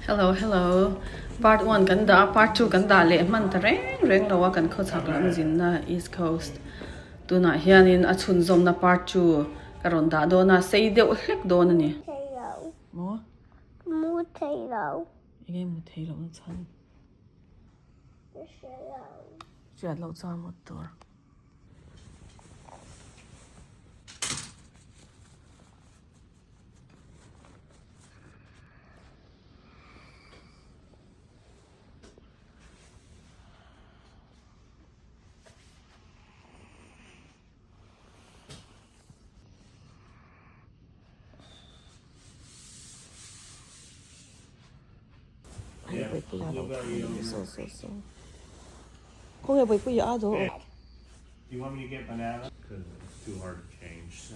Hello, hello. Part 1 kan da, part 2 kan da le man ta reng lawa kan kho chak lam jin na East Coast. Tuna hianin a chhun zom na part 2 karon da do na sei deuh hlek do na ni. Potato. Mo? Potato. Ege mu thei lo na chan. Potato. Chat lo cha mo tor. Yeah. So. Ko he bai pu ya do. You want me to get banana? Because it's too hard to change. So.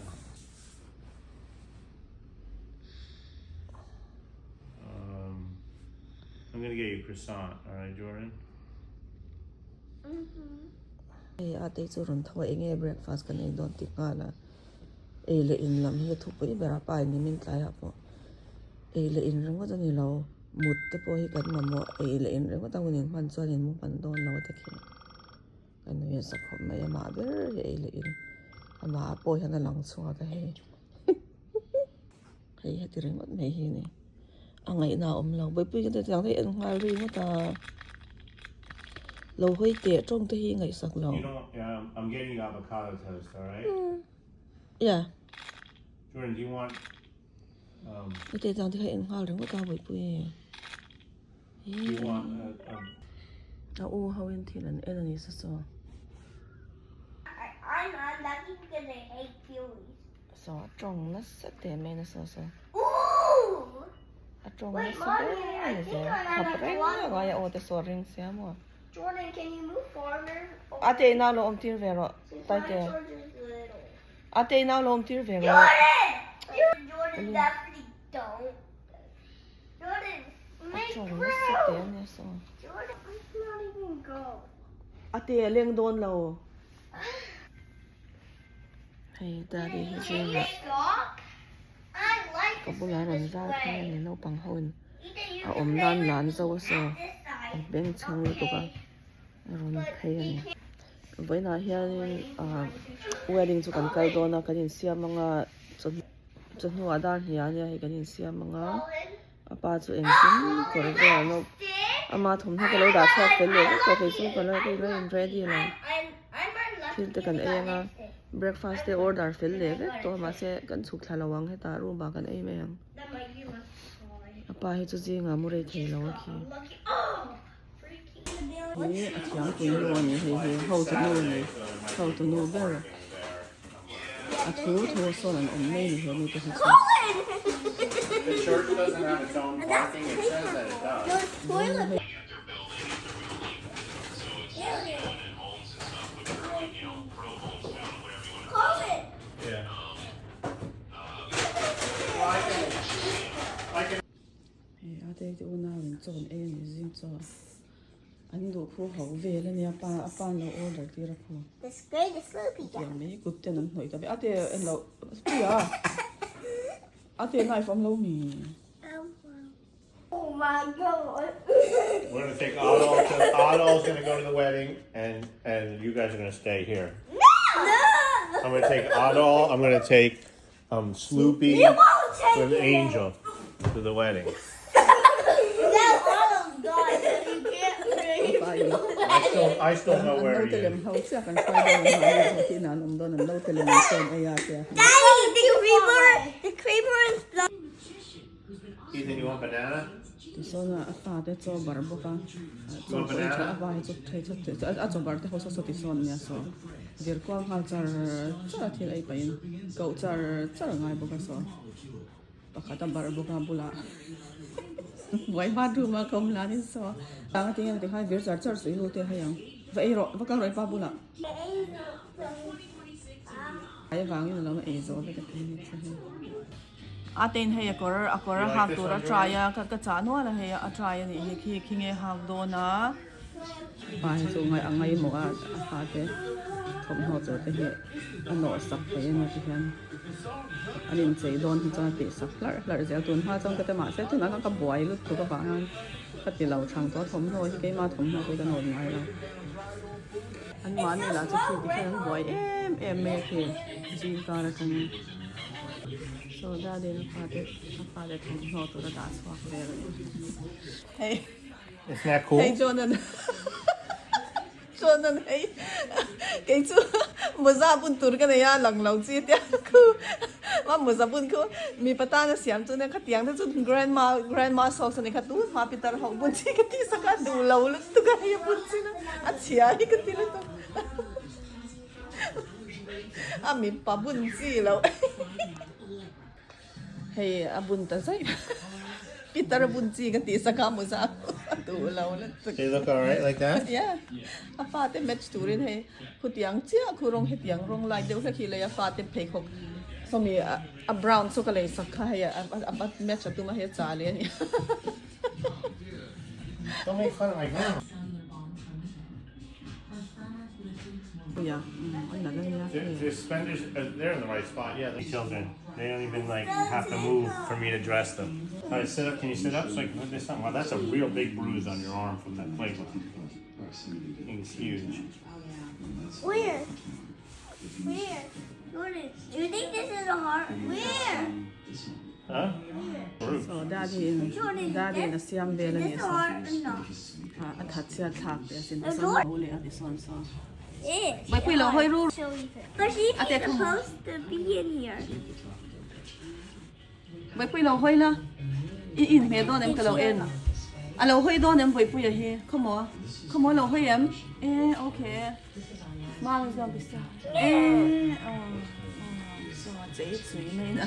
I'm gonna get you a croissant. All right, Jordan. Ei Atei chu ron thaw enge breakfast kan ei don tik nga la. Ei le in lam hi thu pai bera pai ni min tlai ha po. Ei le in rang wa ni lo mut te po hi kan ma mo ei le in rang wa ta nin man chuan in mu pan don lo ta khi. Kan ni sa khom mai ma ber ei le in. Ama po hi na lang chunga ka he. Hei ha ti reng wat mai hi ni. Angai na lo bai pu ka ta tang thei en ngal ri mo ta. Lo hoi te trong te hi ngai sak lo. You don't. I'm getting you avocado toast. All right. Yeah. Jordan, do you want? Cái tê tang thì hay ăn đừng có tao bụi bụi. Do you want? Ô hao yên thì là em là gì sao? I'm lucky because I hate kiwis. Sao trong nó sẽ tệ mày nó sao? Ooh! Trong nó Wait, sẽ Mommy, tệ I là think gì? I have Học rèn one. nó gọi là ô tê số rèn xem mà. Jordan, can you move farther? À tê nào lo om tir về rồi. Since Tai my tê. George is little. À tê nào lo om tir về rồi. Jordan! Jordan definitely don't. Jordan, make Trong nó sẽ tệ room! nha sao? Jordan, let's not even go. À tê lên đôn lâu. Hay daddy hi Can gì you vậy? stop? I like Có this bữa lá rần ra way. cái này nấu bằng hơn. Either you À can om play nan with lan me dâu at sao? this side. Bên trong đi tụi con. Rồi thấy này. Với na hian wedding chu kan kal do na kanin siam manga chon huwa dan hian ya kanin siam manga apa chu engkin kor ve no ama thum na kalo da chak fel le ko fe chu kalo ke lo in ready la thil te kan enga breakfast te order fel le ve to ma se kan chuk thalawang he ta room ba kan ei me ang apa hi chu jinga mu re thei lo ki ni a thiam pui lo ni he ho chu no ni ho tu no ber a thu so lan om nei ni he ni te chu The church doesn't have its own parking. It says that it does. Toilet. Close it. Yeah. Well, I can. Hey, a te te una win chon e ni zin cho an do khu ho ve le ni apa lo order ti ra khu The square, the sloopy ya guy. me gut te nan hoi ta be a te en lo ya a te nai from lo mi Oh my god. We're gonna take Otto. Otto's gonna go to the wedding, and you guys are gonna stay here. No! I'm gonna take Otto. I'm gonna take Sloopy You won't take with it. Angel to the wedding. That's Otto's god, so you can't bring pa yi I still know where lo he te lem is. ho cha kan sai do ma ni ti na nom do nan lo te lem son e ya te Daddy, the creeper is blood. Ethan, you want banana? ti so na a ta te cho bar bo ka cho Want banana? cho a ba hi chu thei chu te a cho bar te ho so ti son nya so dir ko hal char thil ai pain ko char ngai bo ka so pakata bar bo ka bula wai ba du ma kom la ni so tang ti ngai ti hai vir char sui lu te hayang va ro va ka roi pa bula ai wang ni lo ma e zo be ka ti ni aten he akor ha tu ra try ka cha no la he a try ni hi ki nge ha do na ba so ngai angai mo a ha te thom ho chu te hi ano sak pe ani ti hian anin chei don hi cha ti sak lar zel tun ha chang ka te ma se tu na ka buai lut tu ka ba han ka ti lo thang to thom ho hi ke ma thom ho ke ka non mai lo an ma ni la chu ti ti hian buai em me ke ji ka ra kan so da de na pa de thom ho tu da swak le hey Isn't that cool? hey Jordan hey cái chú mua ra bún tur cái này lằng lằng chi tiệt cứ mà mua ra bún cứ mi bắt ta nó xiêm chú này khát tiếng đó chú grandma sauce này khát tú mà bị tar học bún chi cái tí sao cả đủ lâu lắm tú cái bún chi nó ăn chia cái tí nó à mi pa bún chi lâu hey bún ta dây bị tar bún chi cái tí sao cả mua ra đủ lâu lắm. They look all right like that? Yeah. Apa te match tu rin he. Ku tiang chia ku rong he tiang rong lai deu kha ki le apa te pe khok. So mi a brown so ka le sak kha ya a match tu ma he cha le ni. Don't make fun of my grandma. Yeah. The suspenders, they're in the right spot. Yeah, the children. They don't even like have to move for me to dress them. All right, sit up. Can you sit up so I can put this on? Wow, that's a real big bruise on your arm from that playground. It's huge. Where? Jordan, do you think this is a heart? Where? Huh? Bruise. So daddy na siam ve la ni This so. heart or no? A that sia thak pe sin so ho le a this one so. It. Mai pui lo hoi ru. But she's Atei Pa. supposed to be in here. Mai pui lo hoi la. In me don em ka lo en. A lo hoi don em pui pui a he. Come on lo hoi em. Okay. Mang zam bisa. So dễ chửi mày nè.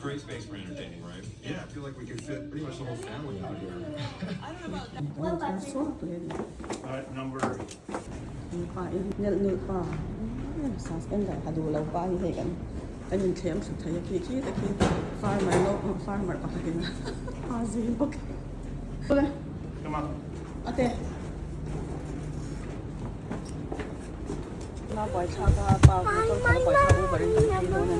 Great space for entertaining, right? Yeah, I feel like we could fit pretty much the whole family out here. All right, number. Pa nhận pa. Sas en đại hadu lâu pa như thếกัน. Anh nhìn thêm sự thấy khi farmer pa cái này. Gì bốc. Ole. Come on. Atei. Na boy cha ka pa ko to boy cha u bari ni no na.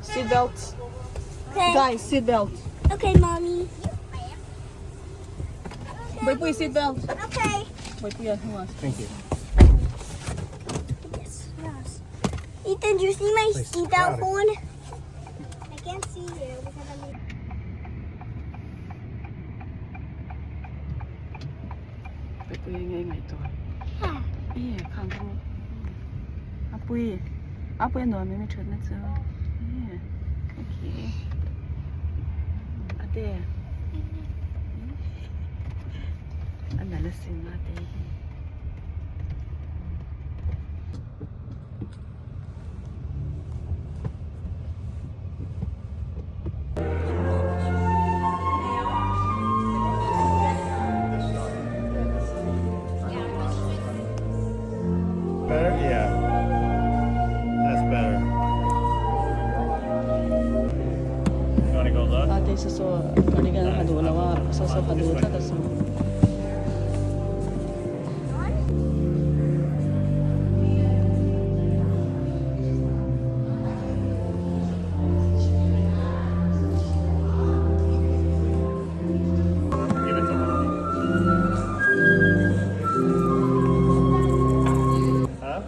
Seat belt. Okay. Guys, seat belt. Okay, mommy. Boy pui seat belt. Okay. Boy pui ano. Thank you. Yes. Ethan, do you see my seatbelt cord? I can't see you because I'm. Boy pui ngay to. Ah. Khang ko. Apui no me chut na chu. Okay. Atei. Analyzing Atei. Better? Yeah. That's better. You want to go look? Atei so kanigan hadu lawa so hadu ta ta so. Give it to mommy. Huh?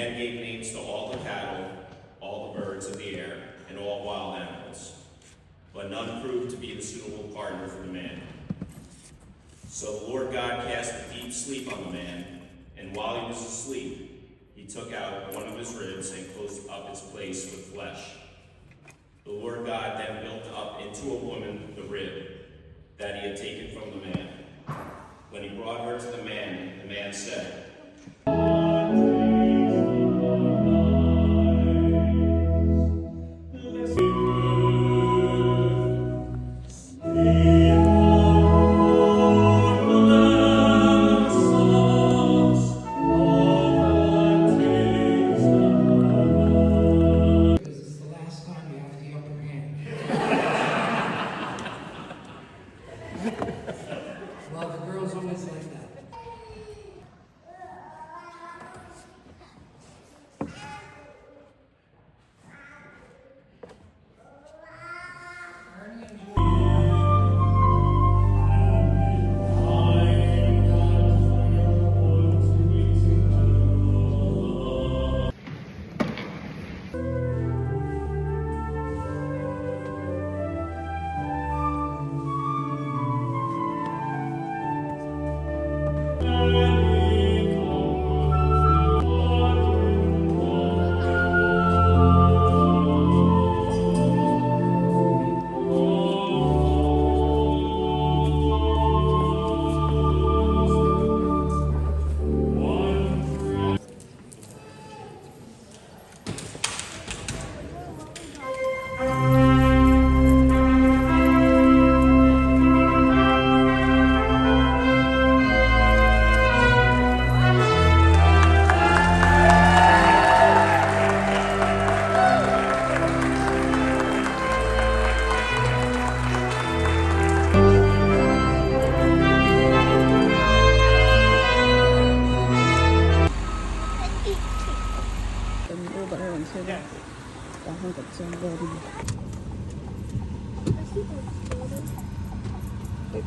man gave names to all the cattle, all the birds of the air, and all wild animals. But none proved to be the suitable partner for the man. So the Lord God cast a deep sleep on the man, and while he was asleep, he took out one of his ribs and closed up its place with flesh. The Lord God then built up into a woman the rib that he had taken from the man. When he brought her to the man said, Well, the girls always like that.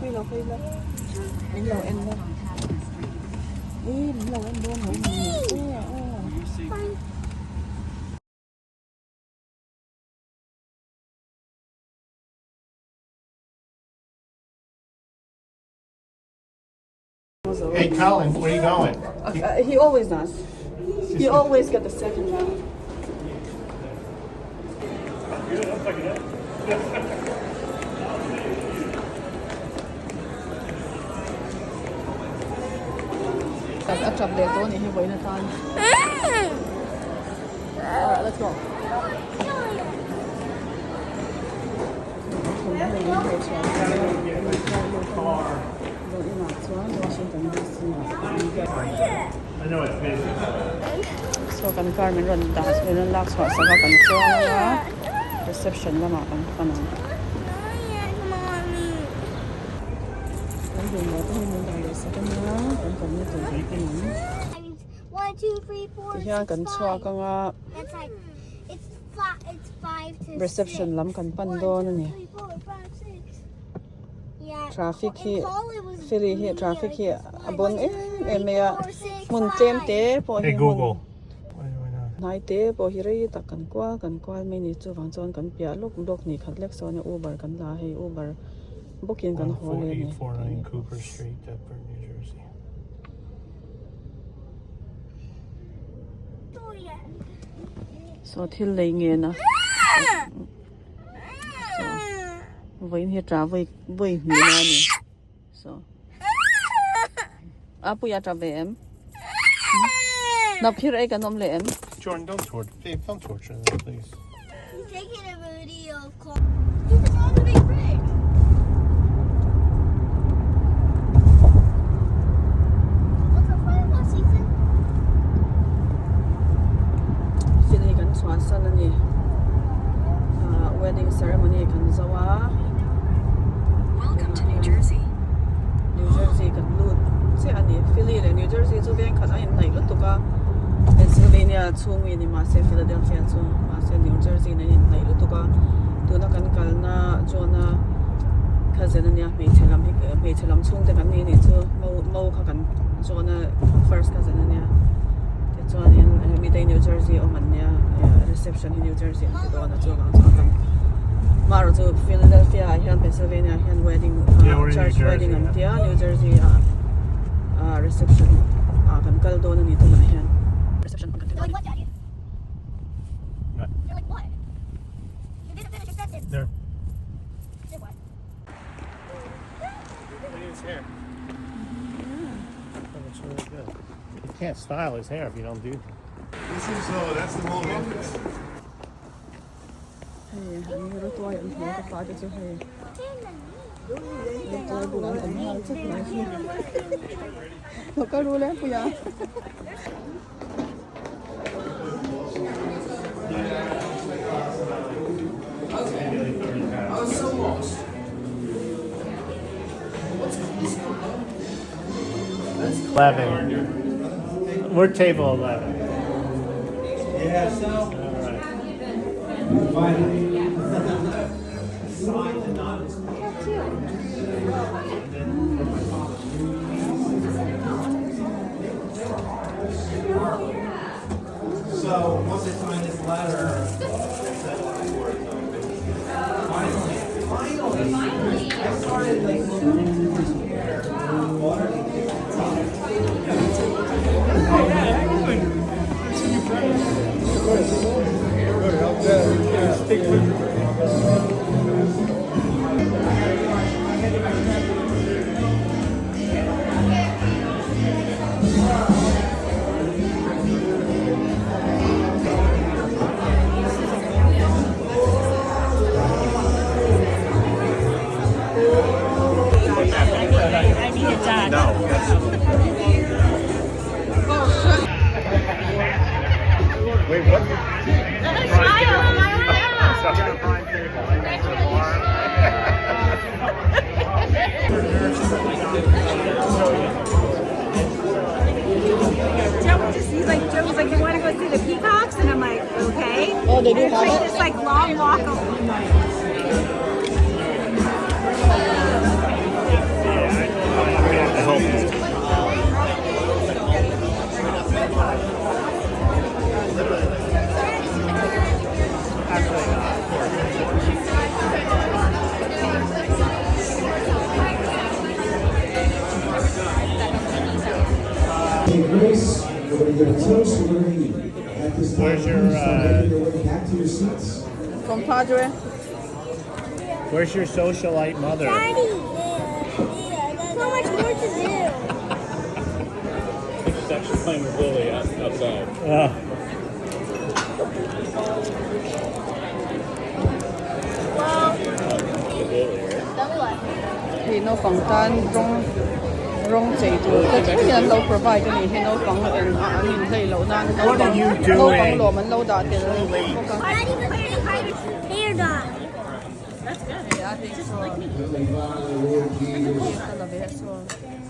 Quy là phi lên đến lầu em luôn đi đến lầu em luôn hả Hey, Colin, where are you going? He always does. He always get the second one. At chập lệ tối này hay vậy nè con. Alright, let's go. I know it's busy. So kan Carmen ron das ron lax ho sa kan chuang reception lama kan kanang. Kan ding mo to mun dai sa kan na kan commute to kan kanang. 1, 2, 3, 4. Hiya kan chua ka nga That's like it's 5 to reception 6. lam kan pan do na ni. 3, 4, 5, 6. Yeah. Traffic hi In Paul, it was Philly hi really traffic hi like abon 1, 2, 3, me ya 4, 6, mun tem 5. te po hi Hey, Google. Why not? nai te po hi rei ta kan kwa mai ni chu wang chon kan pia lok dok ni khat lek so ne Uber kan la hei Uber booking kan ho le ni 4849 Cooper Street, Deptford, New Jersey. so thil lei nge na vậy hi tra vậy vậy ni na ni so apu ya tra ve em nap khir ai kan om le em Jordan, don't torture them, please. He's taking a video call. He's on the big bridge. What's the fireball season? Philly kan chwa san ani wedding ceremony kan zawa Welcome to New Jersey. New Jersey kan lut se ani Philly le New Jersey chu ben khat ai nai lut ka Pennsylvania chungi ni ma se Philadelphia chu ma se New Jersey nei nai lut ka tu na kan kal na chona cousin ania me chelam chung te kan ni chu mo kha kan chona first cousin ania te chuanin midday New Jersey o man nia reception in New Jersey ti do na chuang chuan maro chu Philadelphia hian Pennsylvania hian wedding Yeah, we're in church New Jersey, wedding yeah. am tia New Jersey reception kan kal do na ni tu man hian reception kan They're like, what, Daddy? What? They're like, what? You didn't finish your sentence. There. Say what? Look at his hair. That looks really good. You can't style his hair if you don't do that. This is that's the moment. hey ani ro toy an mo ka pa chu hey toy bulan an hal chu na hi ko ka ru le pu ya That's 11. We're table 11. Yeah, so All right. finally signed the non So once I sign this letter, finally, I started like looking at this hair. Wait, what? Prime table. Right next to the bar. He's like, Joe was like, you want to go see the peacocks? And I'm like, okay. oh they do It's have like it this like long walk over. I hope. Grace, we're going to get a toast. We're going to eat. At this time, Where's your, please don't make your way back to your seats. compadre Where's your socialite mother? Daddy! So much more to do. She's actually playing with Lily outside. With Lily, right? thì nó phẳng tan rong chạy tu cái hiện lâu provide cái này hiện lâu phẳng nhìn thấy lâu nan What are you lâu phẳng doing? lỗ mình lâu đã tiền rồi Daddy, the hair dye.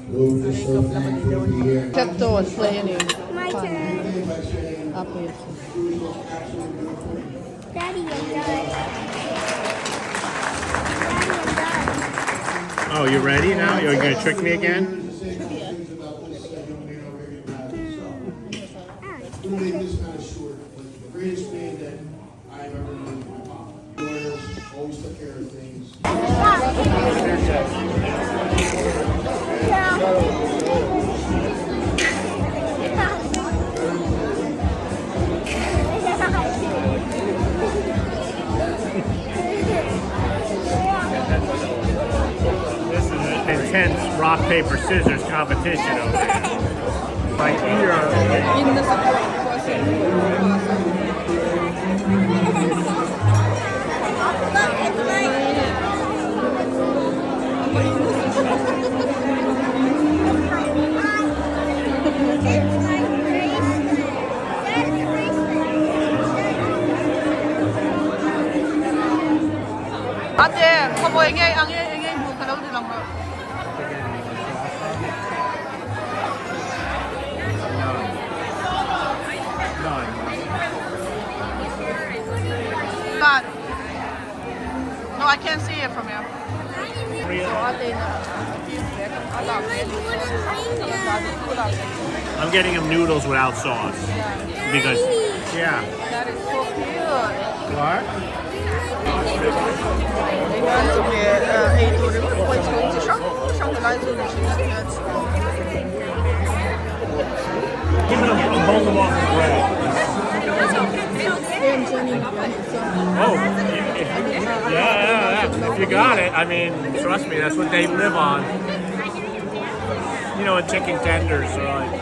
Move yourself down toward the air. Klepto and play any My turn. up here. Daddy, I'm done. Daddy, I'm done. Oh, you ready now? You're gonna trick me again? To make this kind of short, like the greatest man that I've ever known was my pop. Loyal, always took care of things. This is an intense rock, paper, scissors competition over here. My ear. In the Ate, como ingay buka daw nilang God. No, I can't see it from here. So ate na. Alam. Like wooden ring dye. I'm getting him noodles without sauce. Because, yeah. That is so cute. What? Give him a bowl of off the bread. Oh, yeah. If you got it, I mean, trust me, that's what they live on. You know, and chicken tenders are like.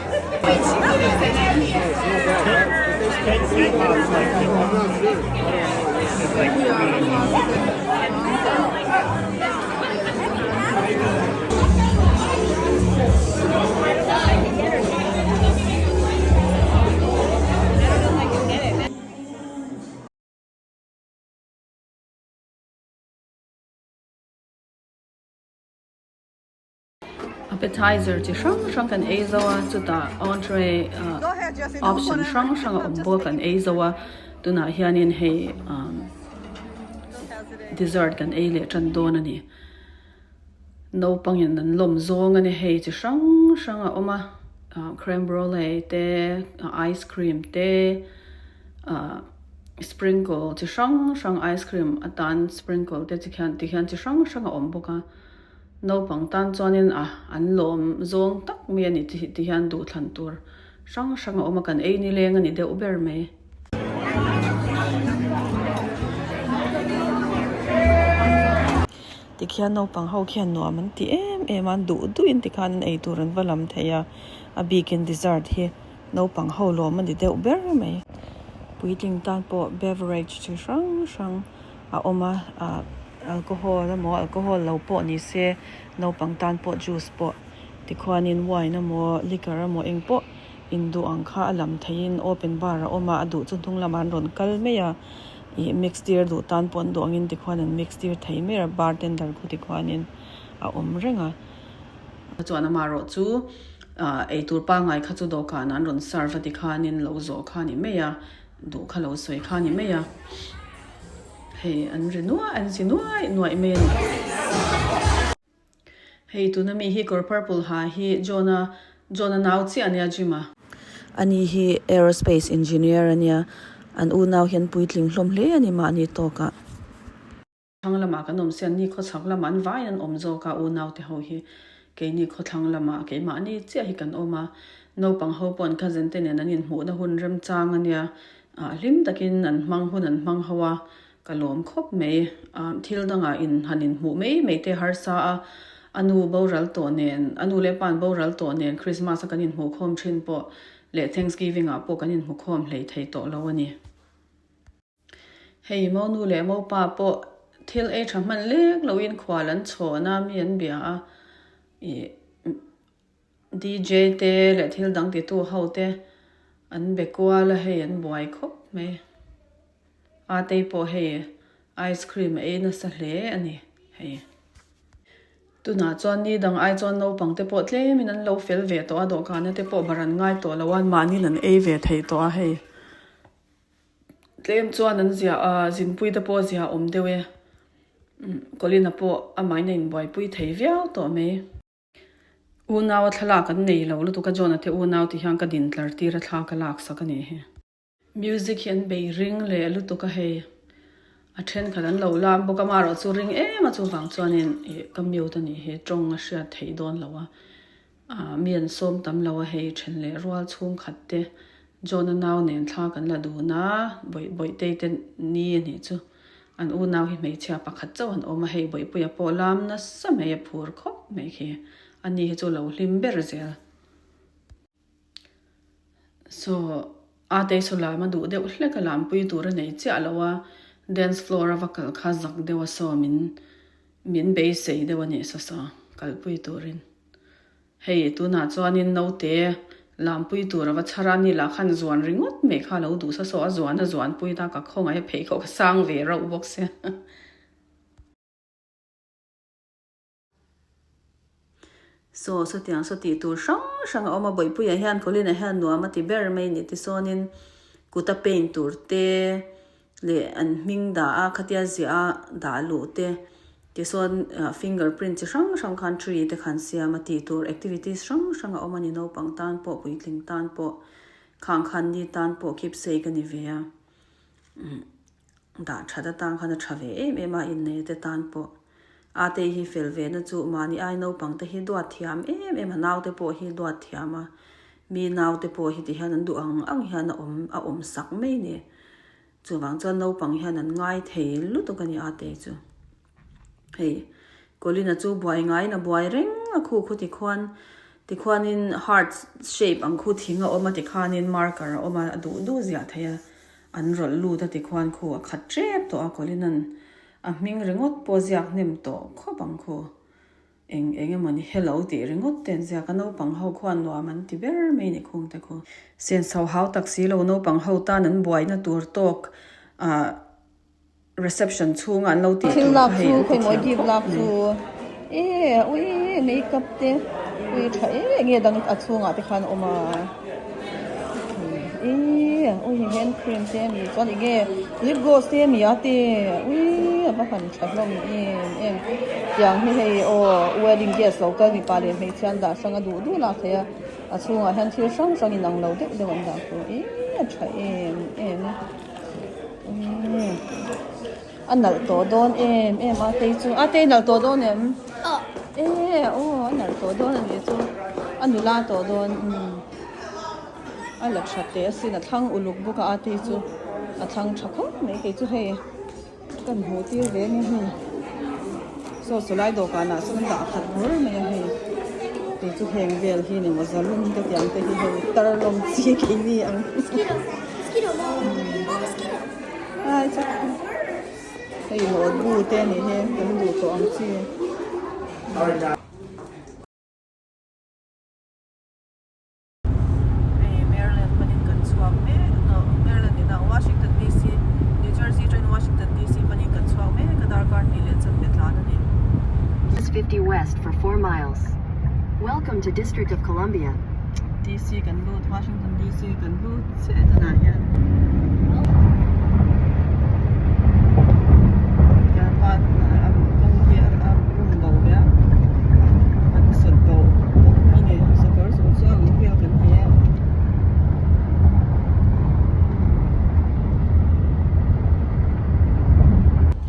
Appetizer chi sang kan ei zawa chuta entree option sang ombo kan ei zawa tuna hianin hei dessert kan ei le chan don ani no pangin nan lom zong ani hei chi sang a oma creme brulee te ice cream te sprinkle chi sang ice cream atan sprinkle te chi khan chi sang a ombo ka no pang tan chuanin an lom zong tak mi ani ti hian du thlan tur sang oma kan ei ni leng ani de uber me ti khian no pang ho khian no man ti em an du in ti khan ei turan valam theya a beacon dessert hi no pang ho lo man de uber me puiting tan po beverage chi sang a oma alcohol mo alcohol lo po ni se no pang tan po juice po ti khwanin wine mo liquor mo eng po indu angkha alam thein open bar oma adu chunthung laman ron kal meya I mixed deer du tan pon do angin ti khwanin mixed deer thei me bartender khu ti khwanin a renga chuan ma ro chu ei tur pa ngai kha chu do kan an ron serve ti khanin lo zo khani meya du kha lo soi khani meya hey an renua an sinua noi men hey tu na mi hi kor purple ha hi jona now chi ania jima ani hi aerospace engineer ania an u now hian puitling hlom hle ani ma ni to ka thanglama kanom sian ni kho chaklama an vai an omzo ka u now te ho hi ke ni kho thanglama ke ma ni che hi kan oma no pang ho pon kha jente ne nanin hu na hun rem chang ania lim takin an mang hawa kalom khop me thil danga in hanin mu me te har sa anu boral to nen anu le pan boral to nen Christmas kanin hu khom thin po le Thanksgiving a po kanin hu khom hlei thei to lo ani hei mo nu le mo pa po thil e thaman lek lo in khwalan chhona mi an bia DJ te le thil dang ti tu ho te an bekwa la hei an buai khop me Atei Pa hei ice cream e na sa hle ani hei tuna chuan ni dang ai chuan no pang te po tlem in an lo fel ve to a do kana te po baran ngai to lawan mani lan e ve thei to a hei tlem chuan an zia zin pui te po zia om dewe kolina po amai nei boy pui thei viau to me u naw thala kan nei lo lu tu ka jona te u naw ti hang ka din tlar ti ra thla ka lak sak ani he music hian be ring le lu tu ka hei a then khalan lo lam bo ka maro chu ring ma chu wang chuanin commute ani he tong a hria thei don lawa mian som tam lawa hei then le rual chung khat te jona naw nen thla kan la du na boi te ten ni ani chu an u naw hi mei chia pakhat chawan oma hei boi puya po lam na sa me phur khop me khi ani he chu lo hlim ber zel so ate sola ma du de uhle ka lam pui tur nei cha lawa dance floor avakal kha zak dewa so min be sei dewa ne sa kal pui turin hei tu na chuanin no te lam pui tur wa charani la khan zuan ringot me kha lo du sa so a zuan pui ta ka khonga he phei kho ka sang ve ro box se so tiang so ti tur sang oma boi pui a hian kolina hian no ma ti ber mai ni ti sonin kuta paint tur te le an ming da a khatia zia da lu te ti son fingerprint chi sang country te khan siam ti tur activities sang omani no pang tan po puitling tan po khang khan ni tan po keep say kan ni vea da thada tang khan thave em a inneih te tan po Atei hi fel ve na chu mani ai no pang te hi duat thiam em naw te po hi duat thiama mi naw te po hi ti han an du ang hian a om sak mai ni chu wang chuan no pang hian an ngai thei lu to kani Atei chu hei kolina chu buai ngai na buai reng a khu ti khwan in heart shape ang khu thinga oma ti khan in marker oma du zia thaya an rol lu ta ti khwan khu a khat trep to a kolinan a ming ringot po ziak nem to kho bang kho eng mani hello ti ringot ten zia ka no pang ho khwan no man ti ber me ni khung te kho sen sau hau taxi lo no pang ho ta nan buai na tur tok a reception chunga no ti tu hei khoi moi di block chu ui makeup te ui thai nge dang a chunga te khan oma ui hand cream te mi chuan nge lip gloss te mi ate ui ba khan thlom em yang hi hei wedding guest local mi pale mei chan da sanga du la thaya a chunga han thil sang in ang lo de wan da ko tha em anal to don em Atei chu Atei nal to don em anal to don ani chu anula to don ala thate asina thang uluk buka Atei chu a thang thakho nei ke chu hei kan ho ti ve ni hi so sulai do kana sun da khat bur me hei te chu heng vel hi ni mazalun te tiang te hi hei tar lom chi ke ni ang Mosquito, no. Mosquito. ai cha hei lo bu te ni he kan du to ang chi Maryland panin kan chuak me no Maryland ina Washington DC New Jersey train Washington DC panin kan chuak me kadar kar ni len chan betlan ani 50 west for 4 miles. Welcome to District of Columbia. DC kan lut Washington DC kan lut se tana hian ya pat kong dia rum bau ya kan sot bau ini sakar so ang dia kan he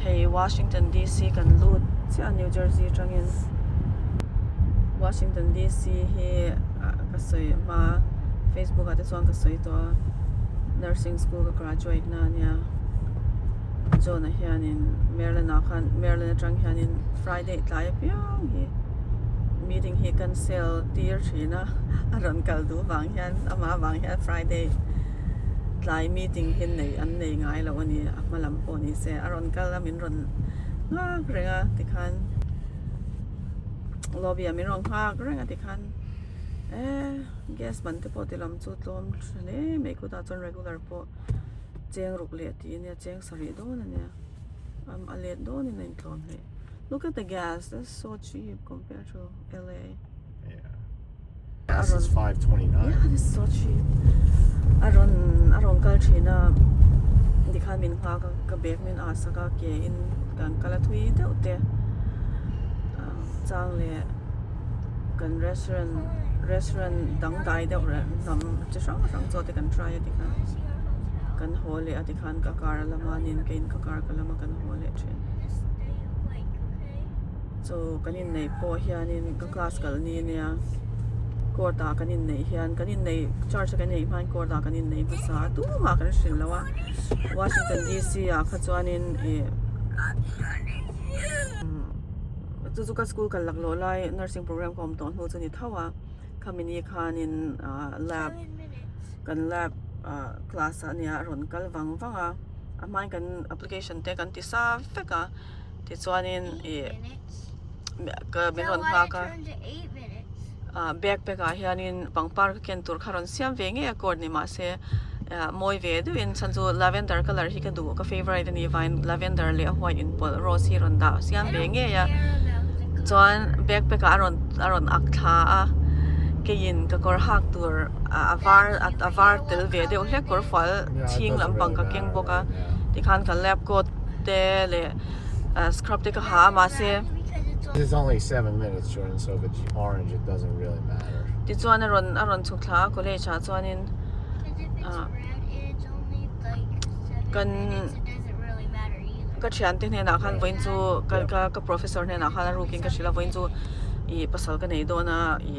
hey Washington DC kan lut sia New Jersey tangin Washington DC hi kasoi ma Facebook ate chuan kasoi to nursing school ka graduate na nia John hianin Maryland atang hianin Friday tlai piang hi meeting hi cancel tir thina aron kaldu wang hian ama wang hian Friday tlai meeting hin nei an nei ngai lo ani akmalam po ni se aron kalamin ron nga renga tikhan lobby amin rong ha renga tikhan guess man te po tilam chu tlom le me ku ta chon regular po cheng ruk le ti ne cheng sari do na ne am alet do ni nen tlom he look at the gas, that's so cheap compared to LA. Yeah. Gas is $5.29. Yeah, this is so cheap. Aron kal thina dikhan min kha ka bek min asaka ke in kan kala thui de ute chang le kan restaurant dang dai de nam chi sang cho te kan try dikhan kan hole adikhan ka kar lama nin kain ka kar kalama kan hole chen so kanin nei po hianin ka class kal ni nia korta kanin nei hian kanin nei charge kanin nei man korta kanin nei basa tu ma kan shin lawa Washington DC a khachuanin Zuzuka school kan laklo lai nursing program kom ton ho chani thawa khamini khanin lab kan lab class ania ron kal wanga amai kan application te kan ti sa feka ti chuanin ka min ron kha ka backpack a hianin pangpar ken tur kharon siam venge accord ni ma se moi ve du in sanju lavender color hi ka du ka favorite ni vine lavender le white in pol rose hi ron da siam venge ya chuan backpack aron ak tha a ke yin ka kor hak tur avar tel ve de hle kor fal thing lampang ka keng boka ti khan ka lab coat te le scrub เด็กหามาเสีย It's only 7 minutes, Jordan, so if it's orange, it doesn't really matter. ที่จวนอรุณสุขลาก็เลยชาจวนิน กันก็เชียนที่เนี่ยนะคันวันจูก็ professor เนี่ยนะคันรู้กินก็ชิลาวันจูอีภาษากันไหนโดนะอี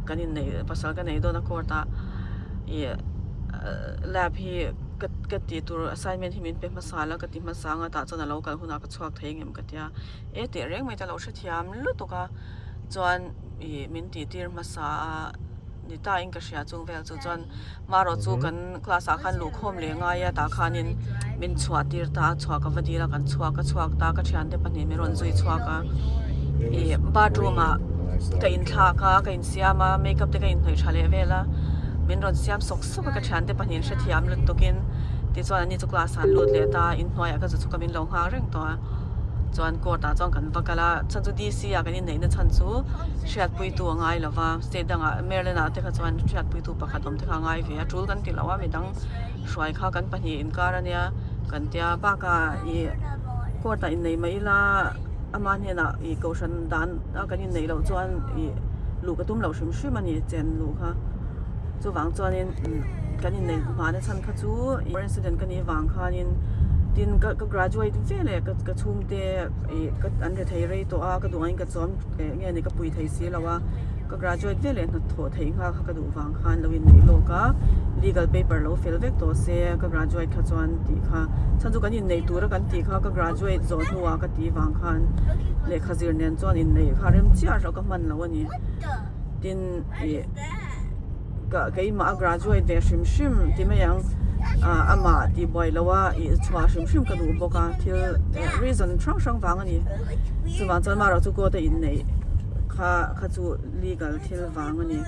กันนี่ไหนภาษากันไหนโดนะโคตรอีlab ที่ก็ตีตัว assignment ที่มันเป็นภาษาแล้วก็ตีภาษาอ่ะแต่จนเรากันหุ่นก็ชอบเทงเงี้ยก็เดียเดี๋ยวเรื่องไม่แต่เราเชื่อมรู้ตัวก็จวนอีมันตีภาษานี่ตาอิงก็เชียจงเวลจวนมาเราจูกันคลาสคันลูกโฮมเลี้ยงไงตาคันนินมันชัวตีตาชัวกับวันดีละกันชัวตาก็เชียนเดปันนี่ไม่ร้อนจุยชัวก็อีบาดูมาก็อินทาก็อินเสียมาเมคอัพเด็กก็อินหอยชาเลเวล่ะมันร้อนเสียมสกก็เชียนเดปันนี่เชียมลุดตุกินที่จวนนี่จุกลาสันลุดเลยตาอินหอยก็จะจุกมินลงหางเรื่องตัวจวนกูตาจงกันปากละฉันจูดีซีอยากกันนี่ไหนนั่นฉันจูเชียดปุยตัวง่ายแล้วว่าสเตดังเมรินาเด็กจวนเชียดปุยตัวปากดมเด็กง่ายเวียจูกันติแล้วว่าไม่ดังช่วยข้ากันปนีอินการเนี่ยกันเดียปากอีกูตาอินไหนไม่ละอามันเห็นอีกูฉันดันกันนี่ไหนเราจวนอีลูกกระตุ้มเราชิมชื่อมันนี่เจนลูกค่ะจูวางจวนนี่กันนี่ไหนมาเนี่ยฉันข้าจูอีเรนซิเดนกันนี่วางข้านี่ดินก็ graduate เวลก็ชุ่มเตะก็อันเดอร์ไทเรตัวก็ดูอันก็จอมเงี้ยนี่ก็ปุยไทยสีแล้วว่าก็ graduate เวลนั่นโถไทยค่ะก็ดูฟังคันแล้ววินนี่โลกะ legal paper แล้ว fill เวกตัวเสียก็ graduate ค่ะจวนตีค่ะฉันดูกันยินในตัวกันตีค่ะก็ graduate จอหัวก็ตีฟังคันเลขาจีนเนี่ยจวนยินในค่ะเริ่มเชื่อเราก็มันแล้ววันนี้ดินก็อีมา graduate เวชิมที่ไม่ยังอามาที่บ่อยแล้วว่าอีชัวชิมก็ดูบอกกันที่ reason ช่างฟังอันนี้จะว่าจะมาเราจะก็ได้อินในข้าจู legal ที่ฟังอันนี้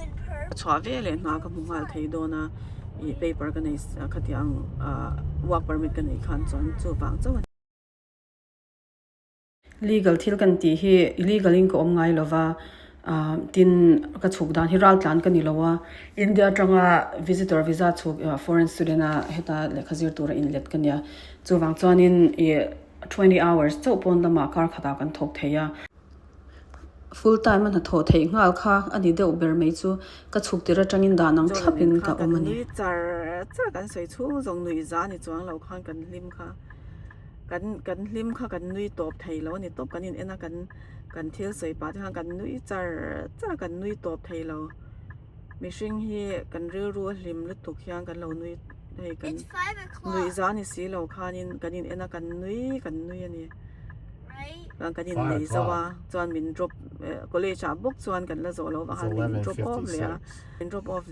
ชัวเวเลยมากับมุงหัลไทยโดนะอี paper กันในขัดยังwork permit กันในขั้นจนจูฟังเจ้าวัน legal ที่กันตีให้ illegal อิงก็อมไงแล้วว่าดินก็ถูกดันที่รัลตันกันนี่แล้วว่าอินเดียจังว่า visitor visa ถูก foreign student เหตุเลขจีร์ตัวอินเล็ดกันเนี่ยจู่วังจวนิน20 hours เจ้าปนตมาการขดากันทกเทีย full time มันทกเทียงาค่ะอันนี้เดี๋ยวเบอร์ไม่จู่ก็ถูกตีระจังอินดานังทับอินกับอมันนี่จะกันใส่ชุ่มจงนุยจานี่จวงเราข้างกันริมค่ะกันริมค่ะกันนุยตบไทยแล้วนี่ตบกันอินกันเที่ยวใส่ป่าที่ห่างกันนุ้ยจะกันนุ้ยตบไทยเราไม่ชิงที่กันเรื่อยๆริมลึกถูกย่างกันเรานุ้ยให้กันนุ้ยจานี่สีเราขานินกันอินกันนุ้ยอันนี้กันอินในสว่าจวนมิน drop ก็เลยชาบุกจวนกันแล้วเราว่าฮันมิน drop off เล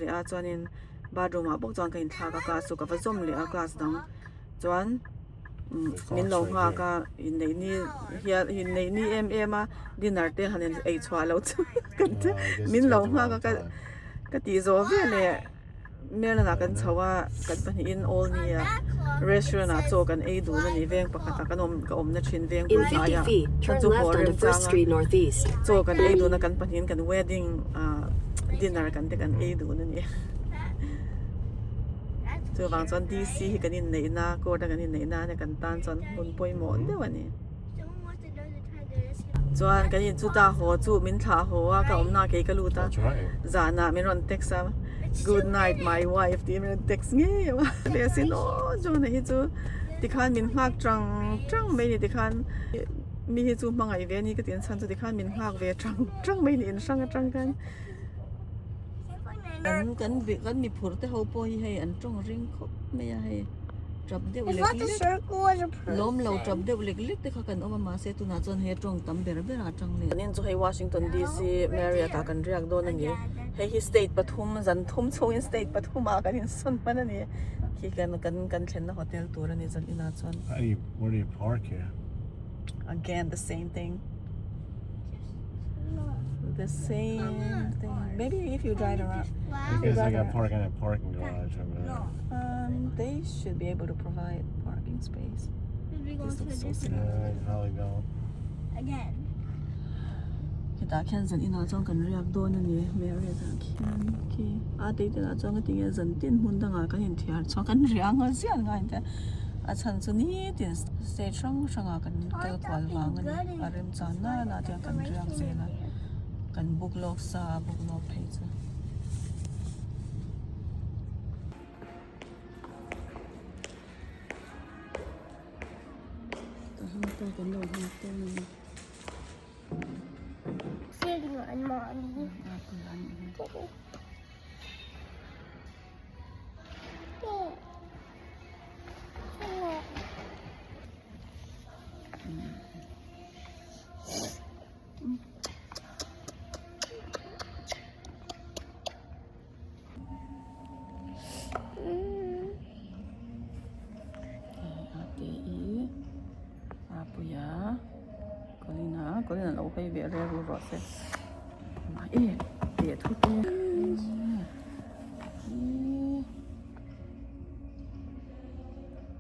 ยจวนอินบาดรูมาบุกจวนกันอินทากากาสุกับผสมเลยกาสดังจวนมินลงมาก็อินในนี่เฮียอินในนี่มาดินอาร์เตหันไอชัวเรากันมินลงมาก็ตีโซเวียเลยเมื่อนั้นกันชาวกันเป็นอินโอนี่รีสอร์ทโจกันไอดูนั่นนี่เวียงปกติกันอมนั่นชินเวียงกุฎายฉันจะขอเริ่มจ้างโจกันไอดูนั่นกันเป็นกันเวดดิ้งดินอาร์กันแต่กันไอดูนั่นนี่จะวางจนดีซีกันอินไหนนาโกดักันอินไหนนาเนี่ยกันตานจนบนป่วยหมอนเดี๋ยววันนี้จวนกันอินจุดาหัวจูมินทาหัวกับอมนาเกยกลูตาจานามิรอนเท็กซ์good night my wife ที่มิรอนเท็กซ์เงี้ยวะเดี๋ยวสิโนจวนให้จูติคันมินหักจังไม่ได้ติคันมีให้จูมังไอเวนี่ก็ตินฉันจูติคันมินหักเวจังไม่ได้จังกันกันมีผลแต่เขาปล่อยให้อันตรงริงเขาไม่ให้จับเด็กเล็กล้มเราจับเด็กเล็กแต่เขากันเอามาเซตุนาจนให้ตรงตั้มเบรจังเลยนี่จะให้วอชิงตันดีซีแมรี่ตากันเรียกโดนนี่ให้ที่สเตทปทุมจันทุ่มโชว์อินสเตทปทุมมากันอินส่วนมันนี่ที่กันเช่นในโฮเทลตัวนี้จันอินาจน Where do you park here? Again the same thing the same thing maybe if you drive around Because they got parking in a parking garage over there. They should be able to provide parking space. This looks so silly. Yeah, they probably don't. Again. Kita Kenzen ina chong kan riak do na ni Mary ta khen ki a te te na chong ti nge zan tin hun da nga kan hin thiar chong kan riang ha sian nga ta a chan chu ni tin stage rang kan tel kwal wang ani arem chan na tiang kan riang zela kan book log phei chu to kan lo ha to ni Sitting on mommy. Atei Pa ya Colina lo hay về re ru ro se ma để thu te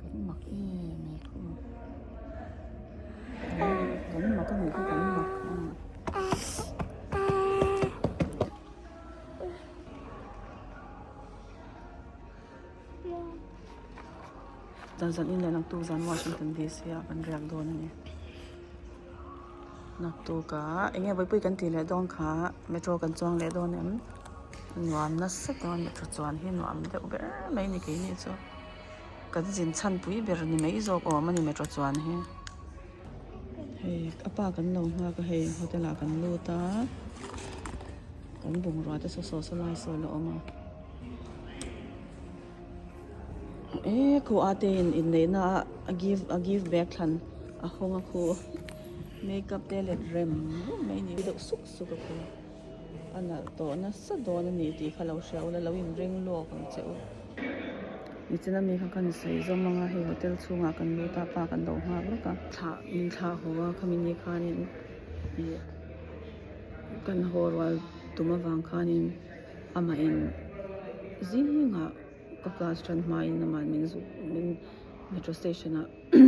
kan mak me thu kan mak kan mak dan zan in lang tu zan Washington DC ya kan riak don ni nak tu ka enge vai pui kan ti le dong kha metro kan chuang le don em nuam na sa don metro chuan hi nuam de ber mai ni ke ni chu kan jin chan pui ber ni mai zo ko mani metro chuan hi hei apa kan lo nga ka hei hotel a kan lu ta kan bung ro ta so lai so lo ma ko aten inneih na a give back than a honga khu makeup te le rem mai ni do suk ko ana to na sa do na ni ti khalo shau la lawin ring lo kan cheu ni chena mi kha kan sei zo manga he hotel chunga kan lu ta pa kan do ha bro ka tha howa khamini khanin kan horwal tuma wang khanin ama in zinga ka class tran mai na man min metro station a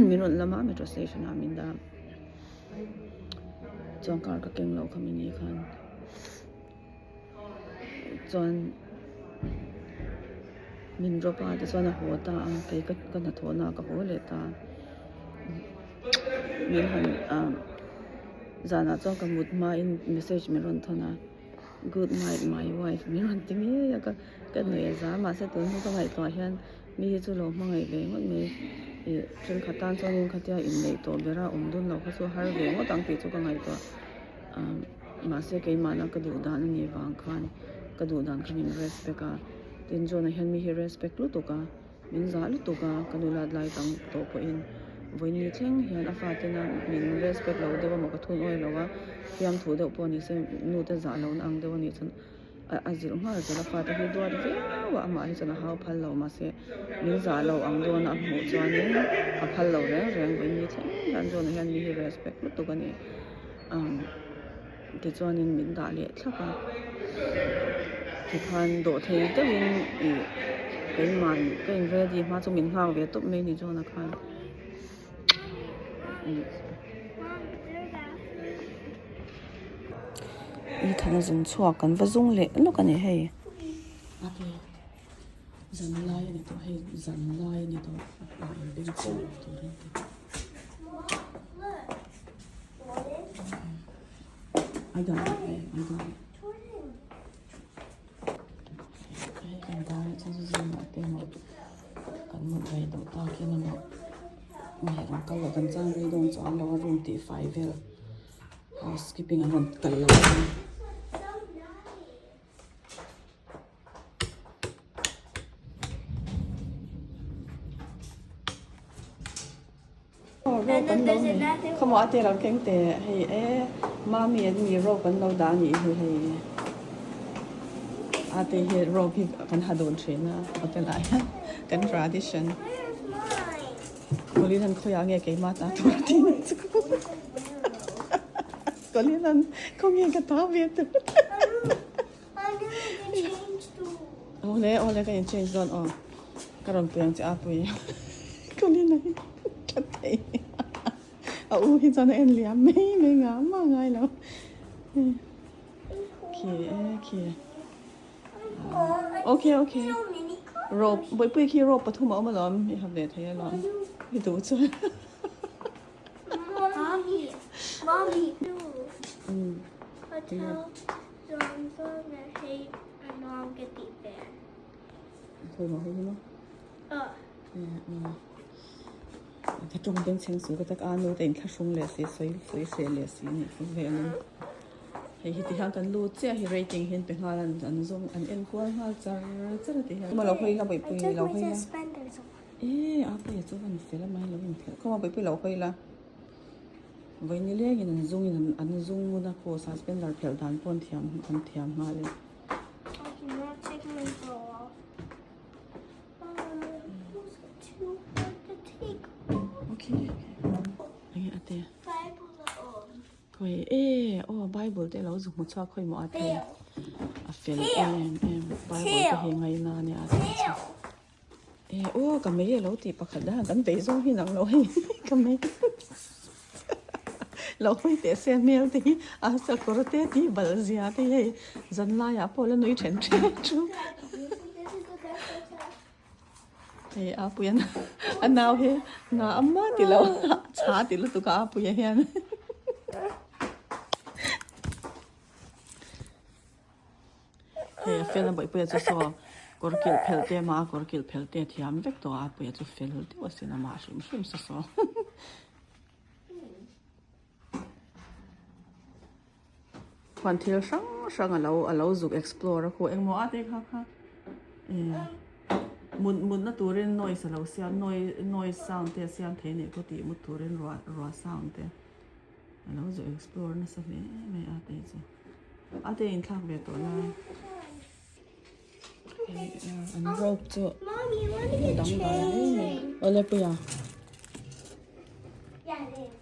minun lama metro station a min da chuan car ka keng lo khamini khan chuan min dropa te chuan a hota ang ke ka na thona ka ho le ta min han zana chuan ka mut ma in message mi ron thona good night my wife mi ron tingi ka noi za ma se tun ka ngai to hian mi chu lo mangai ve ngot mi tren khatan chuan in khatia inneih to bera dun lo kha chu har ve ngo tang ti chu ka ngai to ma se ke ma na ka du dan ni wang khan ka du dan khanin respect a tin jona hian mi hi respect lu to ka min za lu to ka kanula lai tang to po in voin ni thleng hian a fa te na min respect lo dewa mo ka thun oi lowa hiam thu de po ni se nu te za lo ang dewa ni chun a zil nga za fa te hi do de wa ma hi chana hau phal lo ma se min za lo ang do na mu chuan in a phal lo reng voin ni thleng dan jona hian mi hi respect lu to ka ni ti chuan in min da le thlaka thì khan độ thấy cái bên cái màn cái ready mà cho mình hàng về tốt mấy thì cho nó khan ý thằng dân chua cần phải dùng lệ lúc cái này hay dân lai này tôi hay dân lai này tôi bên chua tôi I got it. Kan ta chân chân mà tên một kan một vài đầu ta kia nó mẹ rong câu là kan trang đi đông cho nó room ti 5 vel housekeeping anh kan lo không có tiền làm kinh tế hay mami anh mi ro kan lo đã nhỉ hay Atei hi ro pi kan hadon trina hotel ai kan tradition Kolinan khoya nge ke ma ta tu tin Kolinan ko nge ka ta ve tu ole ka change zone oh karon peng cha apui Kolinan ka te a u hi chana en liam me nga ma ngai lo ki Okay. Rope, boy, put here rope, but whom I'm alone. You have that here alone. đi đủ chưa? Mommy, no. Ừ. I tell Johnson that hey, my mom get the bear. Thôi mà hơi nó.ถ้าจงเป็นเชียงสูงก็จะอ่านรู้แต่ถ้าชงเลยสิสวยเสียเลยสินี่คือเวลาให้ที่ห่างกันรู้เจ้าให้ rating เห็นเป็นงานอันซงอันเอ็นกว่างานจะที่มาเราคุยเราไปปุยเราคุยละอาไปจะวันเสร็จแล้วไหมเราเห็นเขามาไปปุยเราคุยละวันนี้เรียกอันซงอันซงมุนักโคสาสเป็นดาร์เพลดานปนเทียมอันเทียมมาเลย โอเคอันนี้อาเต้คุยBible เต้เราdùng một choคุยหมออาเต้อาเฟลBible จะเฮงไงนาเนี่ยอาเต้กับไม่เราตีปากขัดได้กันเตะส่งที่หนังเราให้กับไม่เราคุยเตะเซียนเมลที่สักคนเตะที่บัลเซียที่ให้จันลายพอแล้วหนุ่ยเฉินจูapu yan anaw he na amma tilaw cha tilu tu ka apu yan he fel na bai pu cha so korkil phelte ma korkil phelte thiam vek to apu ya chu fel hul ti wasina ma shum sa so kwan thil sang alo zuk explore ko engmo ate kha mun na turin noise lo siam noise sound te siam the ne ko ti mu turin ro sound te alo zo explore na sa me ate in thak ve to la an rope to Mommy, you want to get changed? ole pu ya Yeah, it is.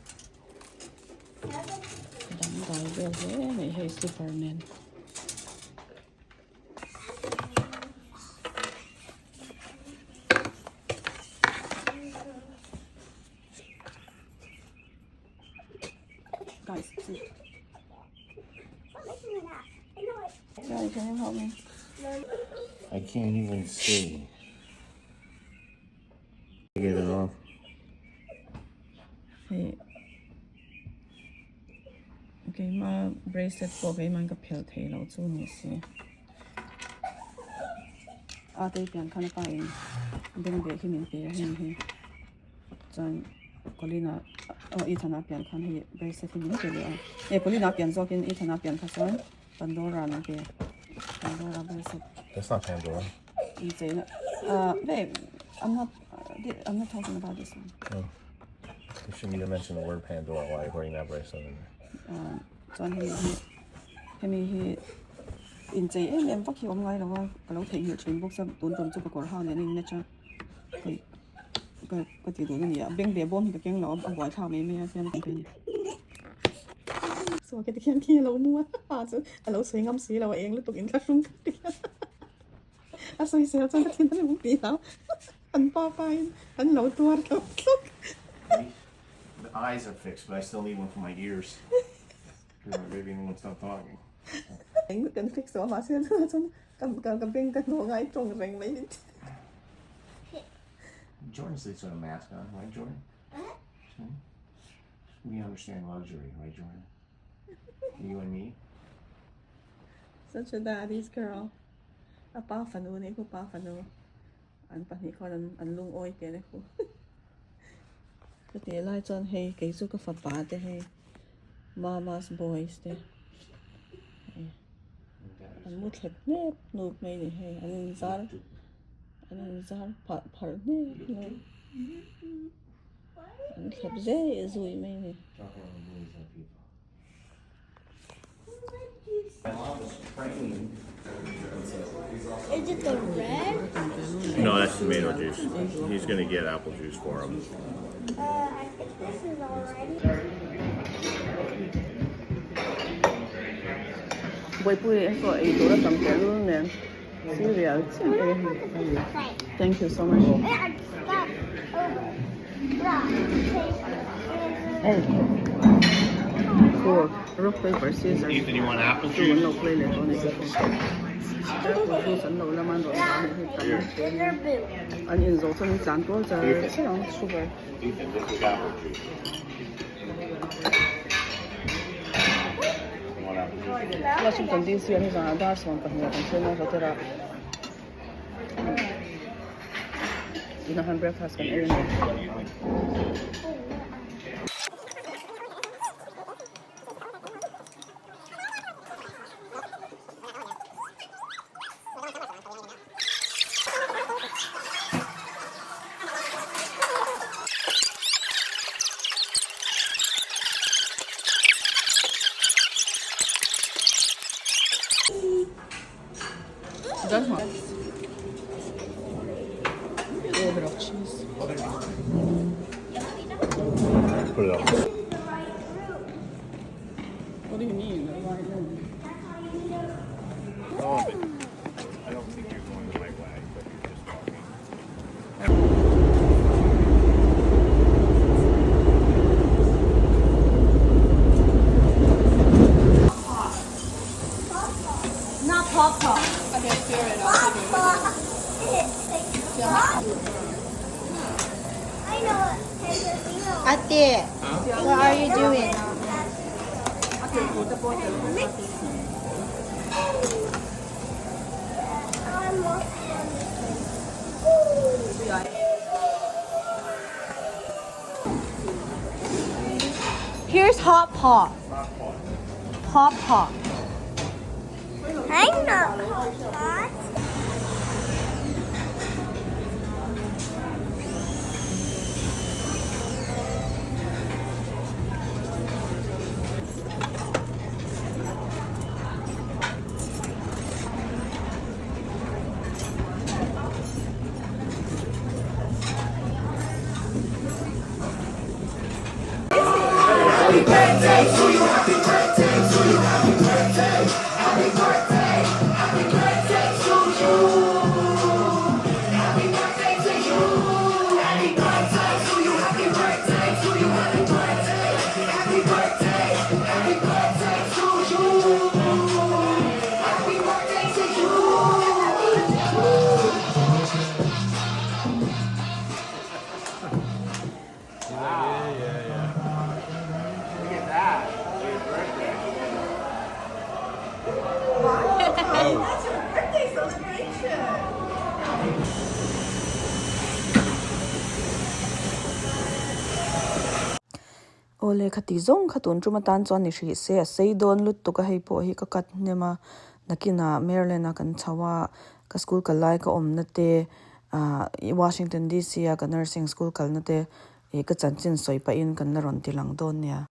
dang dai ve he hey superman guys, see. Daddy, can you help me? I can't even see. Get it off. Hey. Okay, my bracelet for me, my kapel tail out soon. You see. Atei Pa kind of fine. Then we him in here. John, Colina. Itana pian kan he bracelet ni ke le Polina pian zo kin Itana pian ka son Pandora na ke Pandora bracelet. That's not Pandora. Babe, I'm not talking about this one. Oh. You shouldn't even mention the word Pandora while you're wearing that bracelet in there. John he in jay em fuck you online lo ka lo thei hi train box don chu ka kor ha ne ning ne chaก็ตีดูนี่เบ่งเดียบอมกับแกงเราเอาไว้ข้าวไม่เสียนเป็นสวยกันที่ที่เรามัวเราสวยงามสีเราเองแล้วตกอินกระชุ่มกันดิสวยเสียจังที่นั่นมุกดีแล้วอันป้าไปอันเราตัวเรา The eyes are fixed, but I still need one for my ears. Because my baby won't stop talking. เองกันฟิกซ์ว่ามาเสียจนกับเบ่งกันหัวไงตรงแรงไหม Jordan's the sort of mask on, right, Jordan? We understand luxury, right, Jordan? You and me? Such a daddy's girl. ป้าฝันนี่คือป้าฝันอันปนี้เขาอันลุงอ้อยเตี้ยเลยคุณก็เตี้ยไล่จนให้เกี่ยวกับป้าเตี้ยให้ Mama's boys เตี้ยอันมุดเล็บเน็บนูบไม่ได้ให้อันนี้ซาร์ผัดเนี่ยอันเข็บเจ้ซุยไม่เนี่ย Is it the red? No, that's tomato juice. He's gonna get apple juice for him. I think this is already. Boy, put it for a door of them, man. Cereal. Thank you so much. Hey. Cool. Rock, paper, scissors. Ethan, you want apple juice? No play on it. Cô sẵn nấu làm ăn rồi mà mình tắm anh in dấu thân dán tua giờ sẽ làm sugar. Ethan, this is apple juice. You want apple juice? Là chúng ta đi xuyên thì rằng đã xong cả nhà còn chơi nó ra. Inahan breakfast kan ayun. That's one. A little bit of cheese. Put it up. What do you mean? Oh, but I don't think you're going the right way, but you're just walking. Not pop. I know it. Atei, what are you doing? Here's hot pot. Hot pot. I'm not hot. Ole khati zong khatun chuma tan chon ni hri se sei don lut tu ka hei po hi ka kat nema nakina Maryland kan chawa ka school ka lai ka om na te Washington DC ka nursing school kal na te ka chanchin soi pa in kan na ron tilang don nia